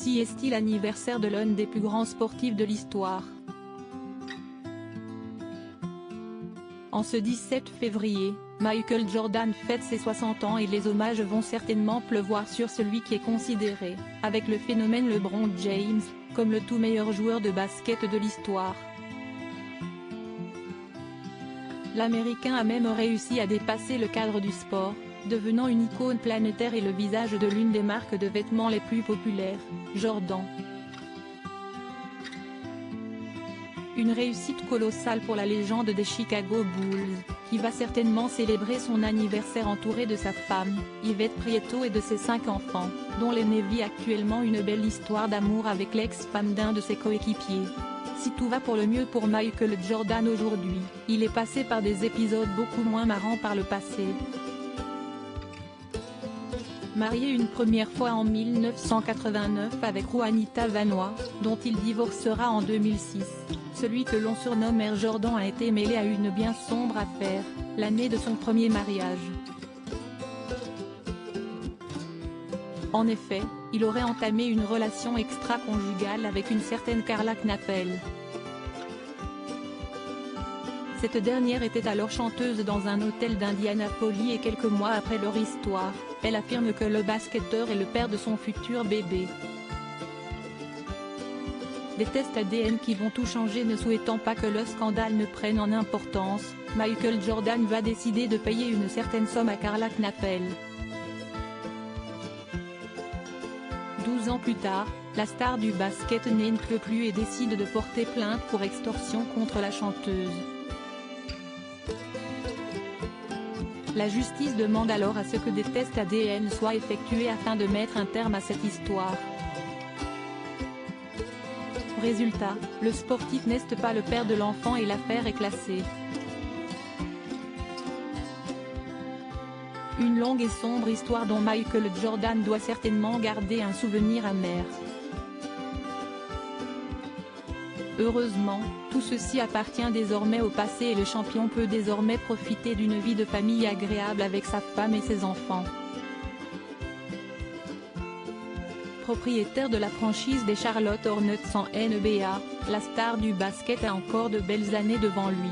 Si est-il l'anniversaire de l'un des plus grands sportifs de l'histoire. En ce 17 février, Michael Jordan fête ses 60 ans et les hommages vont certainement pleuvoir sur celui qui est considéré, avec le phénomène LeBron James, comme le tout meilleur joueur de basket de l'histoire. L'Américain a même réussi à dépasser le cadre du sport, devenant une icône planétaire et le visage de l'une des marques de vêtements les plus populaires, Jordan. Une réussite colossale pour la légende des Chicago Bulls, qui va certainement célébrer son anniversaire entouré de sa femme, Yvette Prieto et de ses 5 enfants, dont l'aîné vit actuellement une belle histoire d'amour avec l'ex-femme d'un de ses coéquipiers. Si tout va pour le mieux pour Michael Jordan aujourd'hui, il est passé par des épisodes beaucoup moins marrants par le passé. Marié une première fois en 1989 avec Juanita Vanoa, dont il divorcera en 2006, celui que l'on surnomme Air Jordan a été mêlé à une bien sombre affaire, l'année de son premier mariage. En effet, il aurait entamé une relation extra-conjugale avec une certaine Carla Knapel. Cette dernière était alors chanteuse dans un hôtel d'Indianapolis et quelques mois après leur histoire, elle affirme que le basketteur est le père de son futur bébé. Des tests ADN qui vont tout changer. Ne souhaitant pas que le scandale ne prenne en importance, Michael Jordan va décider de payer une certaine somme à Carla Knapel. 12 ans plus tard, la star du basket n'en peut plus et décide de porter plainte pour extorsion contre la chanteuse. La justice demande alors à ce que des tests ADN soient effectués afin de mettre un terme à cette histoire. Résultat, le sportif n'est pas le père de l'enfant et l'affaire est classée. Une longue et sombre histoire dont Michael Jordan doit certainement garder un souvenir amer. Heureusement, tout ceci appartient désormais au passé et le champion peut désormais profiter d'une vie de famille agréable avec sa femme et ses enfants. Propriétaire de la franchise des Charlotte Hornets en NBA, la star du basket a encore de belles années devant lui.